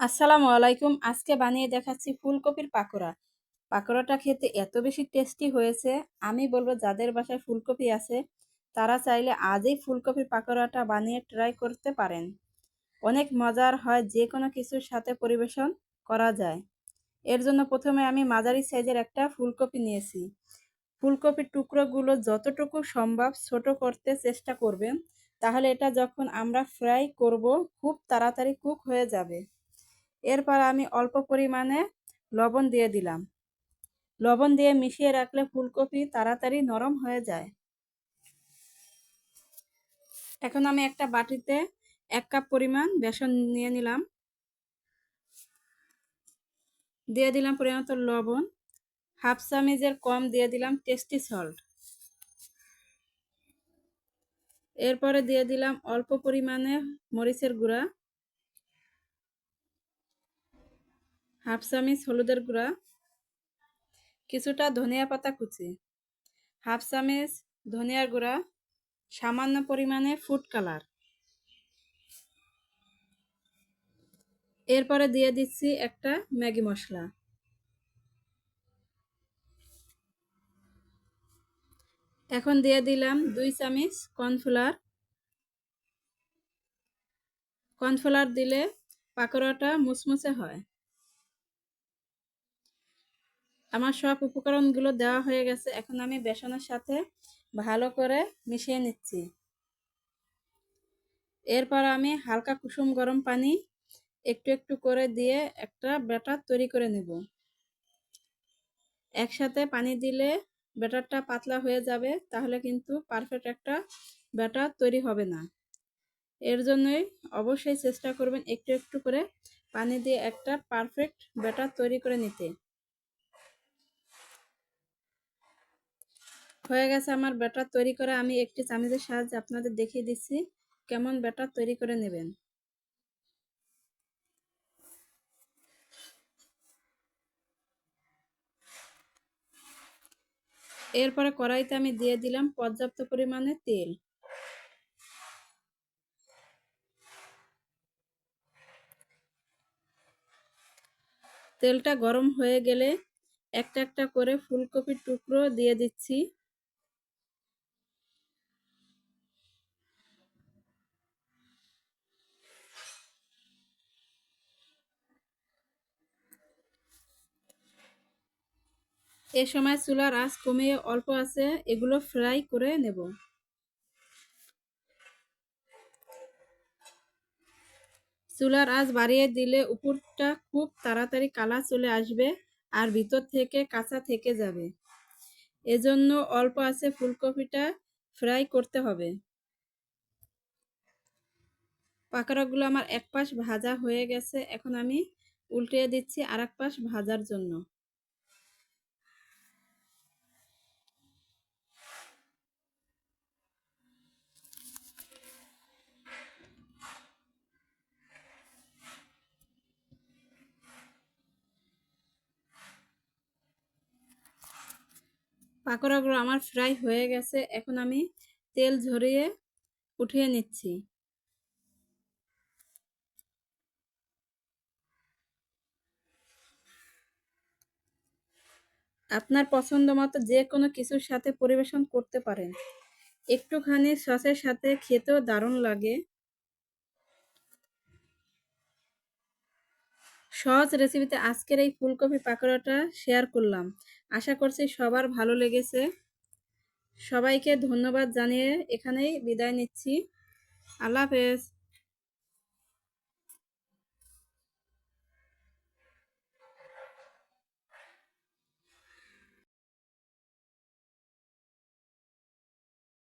আসসালামু আলাইকুম। আজকে বানিয়ে দেখাচ্ছি ফুলকপির পাকোড়া। পাকোড়াটা খেতে এত বেশি টেস্টি হয়েছে, আমি বলবো যাদের বাসায় ফুলকপি আছে তারা চাইলে আজই ফুলকপির পাকোড়াটা বানিয়ে ট্রাই করতে পারেন। অনেক মজার হয়, যে কোনো কিছুর সাথে পরিবেশন করা যায়। এর জন্য প্রথমে আমি মাঝারি সাইজের একটা ফুলকপি নিয়েছি। ফুলকপির টুকরোগুলো যতটুকু সম্ভব ছোট করতে চেষ্টা করবেন, তাহলে এটা যখন আমরা ফ্রাই করব খুব তাড়াতাড়ি কুক হয়ে যাবে। এরপর আমি অল্প পরিমাণে লবণ দিয়ে দিলাম। লবণ দিয়ে মিশিয়ে রাখলে ফুলকপি তাড়াতাড়ি নরম হয়ে যায়। এখন আমি একটা বাটিতে 1 কাপ পরিমাণ বেসন নিয়ে নিলাম। দিয়ে দিলাম পরিমাণ মতো লবণ। হাফ চামচের কম দিয়ে দিলাম টেস্টি সল্ট। এরপরে দিয়ে দিলাম অল্প পরিমাণে মরিচের গুঁড়া, হাফ চামচ হলুদের গুঁড়া, কিছুটা ধনিয়া পাতা কুচি, হাফ চামচ ধনিয়ার গুঁড়া, সামান্য পরিমাণে ফুড কালার। এরপরে দিয়ে দিচ্ছি একটা ম্যাগি মশলা। এখন দিয়ে দিলাম 2 চামচ কর্নফ্লাওয়ার। কর্নফ্লাওয়ার দিলে পাকোড়াটা মুচমুচে হয়। আমার সব উপকরণগুলো দেওয়া হয়ে গেছে। এখন আমি বেসনের সাথে ভালো করে মিশিয়ে নিচ্ছি। এরপর আমি হালকা কুসুম গরম পানি একটু একটু করে দিয়ে একটা ব্যাটার তৈরি করে নেব। একসাথে পানি দিলে ব্যাটারটা পাতলা হয়ে যাবে, তাহলে কিন্তু পারফেক্ট একটা ব্যাটার তৈরি হবে না। এর জন্যই অবশ্যই চেষ্টা করবেন একটু একটু করে পানি দিয়ে একটা পারফেক্ট ব্যাটার তৈরি করে নিতে। হয়ে গেছে আমার ব্যাটার তৈরি করা। আমি একটি চামচের সাহায্যে আপনাদের দেখিয়ে দিচ্ছি কেমন ব্যাটার তৈরি করে নেবেন। এরপরে কড়াইতে আমি দিয়ে দিলাম পর্যাপ্ত পরিমাণে তেল। তেলটা গরম হয়ে গেলে একটা একটা করে ফুলকপির টুকরো দিয়ে দিচ্ছি। এ সময় চুলার আঁচ কমিয়ে অল্প আঁচে এগুলো ফ্রাই করে নেব। চুলার আঁচ বাড়িয়ে দিলে উপরটা খুব তাড়াতাড়ি কালার চলে আসবে আর ভিতর থেকে কাঁচা থেকে যাবে। এজন্য অল্প আঁচে ফুলকপিটা ফ্রাই করতে হবে। পাকোড়াগুলো আমার এক পাশ ভাজা হয়ে গেছে। এখন আমি উল্টিয়ে দিচ্ছি আর এক পাশ ভাজার জন্য। পাকোড়াগুলো আমার ফ্রাই হয়ে গেছে। এখন আমি তেল ঝরিয়ে উঠিয়ে নিচ্ছি। আপনার পছন্দ মতো যে কোনো কিছুর সাথে পরিবেশন করতে পারেন। একটুখানি সসের সাথে খেতেও দারুণ লাগে। সহজ রেসিপিতে আজকের এই ফুলকপি পাকোড়াটা শেয়ার করলাম। আশা করছি সবার ভালো লেগেছে। সবাইকে ধন্যবাদ জানিয়ে এখানেই বিদায় নিচ্ছি। আল্লাহ হাফেজ।